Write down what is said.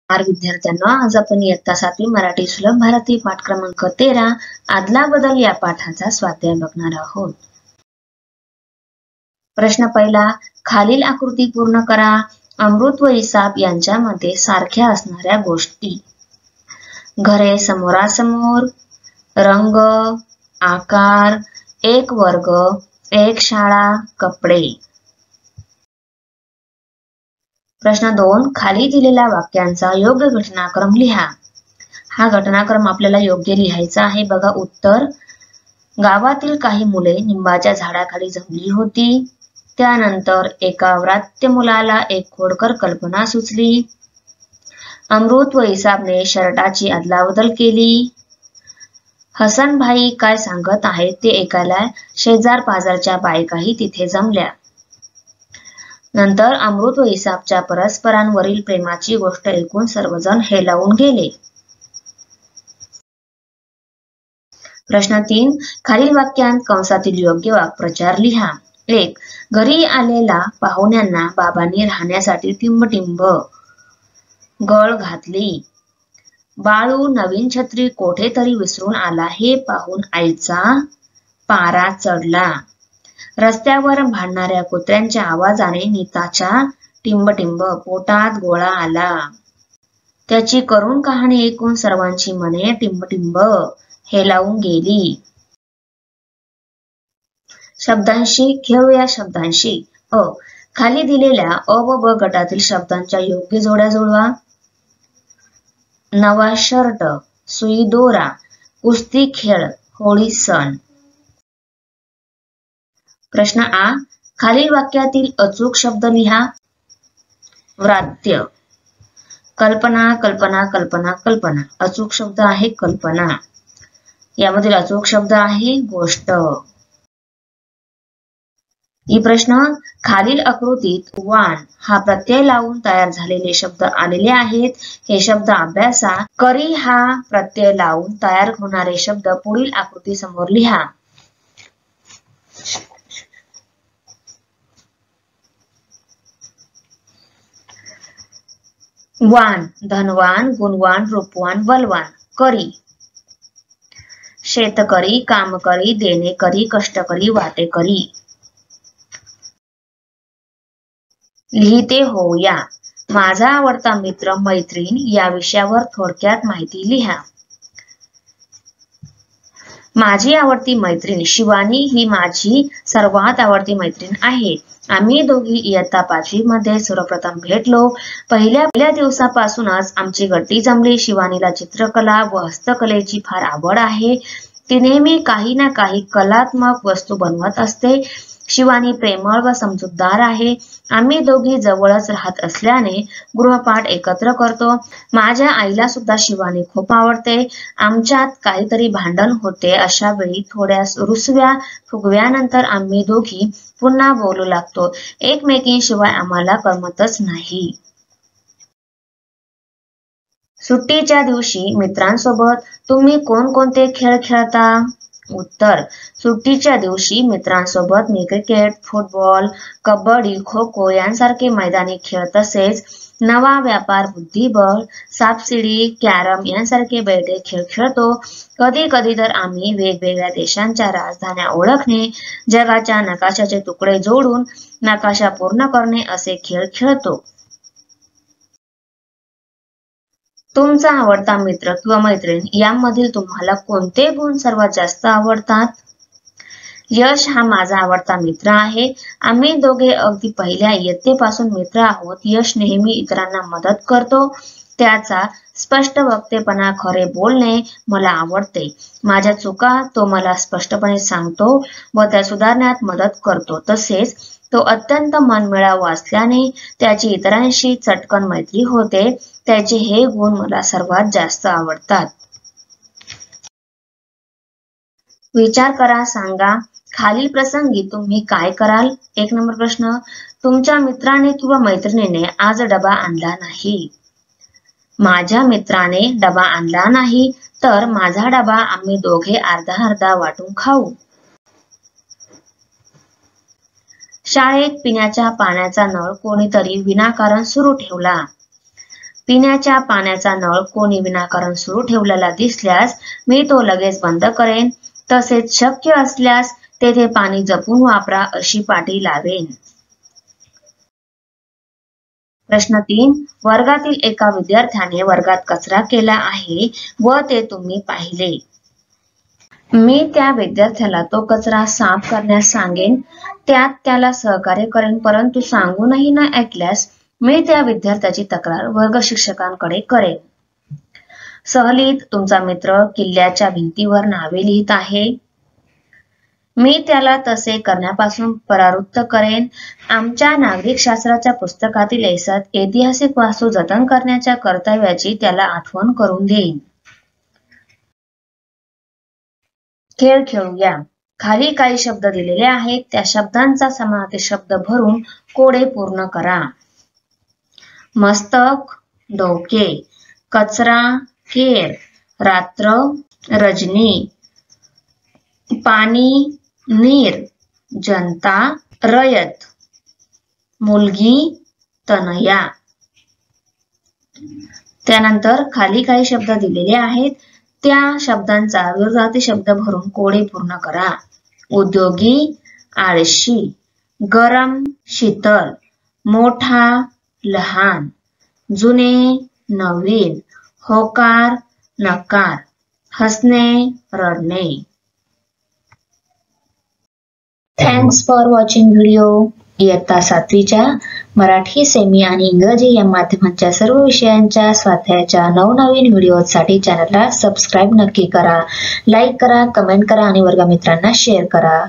विद्यार्थ्यांना आज आपण इयत्ता 7वी मराठी सुलभ भारती पाठ क्रमांक 13 आदला बदल या पाठाचा स्वाध्याय बघणार आहोत. प्रश्न पहिला, खालील आकृती पूर्ण करा. अमृत व इसाप यांच्यामध्ये सारख्या असणाऱ्या गोष्टी. घरे समोरासमोर, रंग, आकार, एक वर्ग, एक शाळा, कपडे. प्रश्न 2, खाली दिलेल्या वाक्यांचा योग्य घटनाक्रम लिहा. हा घटनाक्रम आपल्याला योग्य लिहायचा आहे. बघा उत्तर, गावातील काही मुले निंबाच्या झाडाखाली जमली होती. त्यानंतर एका व्रात्य मुलाला एक खोडकर कल्पना सुचली. अमृत व इसाबने शर्टाची अदलाबदल केली. हसन भाई काय सांगत आहेत ते ऐकायला शेजार पाजारच्या बायकाही तिथे जमल्या. नंतर अमृत व इसाबच्या परस्परांवरील प्रेमाची गोष्ट ऐकून सर्वजण हेलावून गेले. प्रश्न 3, खालील वाक्यांत कंसातील योग्य वाक्प्रचार लिहा. 1, घरी आलेला पाहुण्यांना बाबांनी राहण्यासाठी टिंबटिंब गळ घातली. बाळू नवीन छत्री कोठेतरी विसरून आला हे पाहून आईचा पारा चढला. रस्त्यावर भांडणाऱ्या कुत्र्यांच्या आवाजाने नीताच्या टिंबटिंब पोटात गोळा आला. त्याची करुण कहाणी ऐकून सर्वांची मने टिंबटिंब हेलावून गेली. शब्दांशी खेळूया. शब्दांशी. अ, खाली दिलेल्या अ व ब गटातील शब्दांच्या योग्य जोड्या जुळवा. नवा शर्ट, सुई दोरा, कुस्ती खेळ, होळी सण. प्रश्न आ, खालील वाक्यातील अचूक शब्द लिहा. व्रात्य, कल्पना, कल्पना, कल्पना, कल्पना. अचूक शब्द आहे कल्पना. यामधील अचूक शब्द आहे गोष्ट. ही प्रश्न, खालील आकृतीत वान हा प्रत्यय लावून तयार झालेले शब्द आलेले आहेत. हे शब्द अभ्यासा. करी हा प्रत्यय लावून तयार होणारे शब्द पुढील आकृती समोर लिहा. वान, धनवान, गुणवान, रूपवान, बलवान. करी, शेतकरी, कामकरी, देणेकरी, कष्टकरी, वाटेकरी. लिहिते होऊया. माझा आवडता मित्र मैत्रीण या विषयावर थोडक्यात माहिती लिहा. माझी आवडती मैत्रीण शिवानी ही माझी सर्वात आवडती मैत्रीण आहे. आम्ही दोघी इयत्ता 5वी मध्ये सर्वप्रथम भेटलो. पहिल्या दिवसापासूनच आमची गट्टी जमली. शिवानीला चित्रकला व हस्तकलेची फार आवड आहे. ती नेहमी काही ना काही कलात्मक वस्तू बनवत असते. शिवानी प्रेमळ व समजूतदार आहे. आम्ही दोघी जवळच राहत असल्याने गृहपाठ एकत्र करतो. माझ्या आईला सुद्धा शिवानी खूप आवडते. आमच्यात काहीतरी भांडण होते. अशा वेळी थोड्या रुसव्या फुगव्यानंतर आम्ही दोघी पुन्हा बोलू लागतो. एकमेकींशिवाय आम्हाला करमतच नाही. सुट्टीच्या दिवशी मित्रांसोबत तुम्ही कोणकोणते खेळ खेळता? उत्तर, सुट्टीच्या दिवशी मित्रांसोबत मी क्रिकेट, फुटबॉल, कबड्डी, खो खो यांसारखे मैदानी खेळ तसेच नवा व्यापार, बुद्धिबळ, सापशिडी, कॅरम यांसारखे बैठे खेळ खेळतो. कधी कधी तर आम्ही वेगवेगळ्या देशांच्या राजधान्या ओळखणे, जगाच्या नकाशाचे तुकडे जोडून नकाशा पूर्ण करणे असे खेळ खेळतो. तुमचा आवडता मित्र किंवा मैत्रीण यामधील तुम्हाला कोणते गुण सर्वात जास्त आवडतात? यश हा माझा आवडता मित्र आहे. आम्ही दोघे अगदी पहिल्या इयत्तेपासून मित्र आहोत. यश नेहमी इतरांना मदत करतो. त्याचा स्पष्ट वक्तेपणा, खरे बोलणे मला आवडते. माझ्या चुका तो मला स्पष्टपणे सांगतो व त्या सुधारण्यात मदत करतो. तसेच तो अत्यंत मनमिळावू असल्याने त्याची इतरांशी चटकन मैत्री होते. त्याचे हे गुण मला सर्वात जास्त आवडतात. विचार करा, सांगा. खालील प्रसंगी तुम्ही काय कराल? 1 नंबर प्रश्न, तुमच्या मित्राने किंवा मैत्रिणीने आज डबा आणला नाही. माझ्या मित्राने डबा आणला नाही तर माझा डबा आम्ही दोघे अर्धा अर्धा वाटून खाऊ. शाळेत पिण्याच्या पाण्याचा नळ कोणीतरी विनाकारण सुरू ठेवला. पिण्याच्या पाण्याचा नळ कोणी विनाकारण सुरू ठेवलेला दिसल्यास मी तो लगेच बंद करेन. तसेच शक्य असल्यास तेथे पाणी जपून वापरा अशी पाटी लावेन. प्रश्न 3. वर्गातील एका विद्यार्थ्याने वर्गात कचरा केला आहे व ते तुम्ही पाहिले. मी त्या विद्यार्थ्याला तो कचरा साफ करण्यास सांगेन. त्यात त्याला सहकार्य करेन, परंतु सांगूनही न ऐकल्यास मी त्या विद्यार्थ्याची तक्रार वर्ग शिक्षकांकडे करेन. सहलीत तुमचा मित्र किल्ल्याच्या भिंतीवर नावे लिहित आहे. मी त्याला तसे करण्यापासून परावृत्त करेन. आमच्या नागरिक शास्त्राच्या पुस्तकातील ऐतिहासिक वास्तू जतन करण्याच्या कर्तव्याची त्याला आठवण करून देईन. खेळ खेळूया. खाली काही शब्द दिलेले आहेत. त्या शब्दांचा समानार्थी शब्द भरून कोडे पूर्ण करा. मस्तक, डोके, कचरा, केर, रात्र, रजनी, पाणी, नीर, जनता, रयत, मुलगी, तनया. त्यानंतर खाली काही शब्द दिलेले आहेत. त्या शब्दांचा विरोधार्थी शब्द भरून कोडे पूर्ण करा. उद्योगी, आळशी, गरम, शीतल, मोठा, लहान, जुने, नवीन, होकार, नकार, हसणे, रडणे. Thanks for watching video. इयत्ता 7वीच्या मराठी, सेमी आणि इंग्रजी या माध्यमांच्या सर्व विषयांच्या स्वाध्यायाच्या नवनवीन व्हिडिओसाठी चॅनलला सबस्क्राईब नक्की करा. लाईक करा, कमेंट करा आणि वर्गमित्रांना शेअर करा.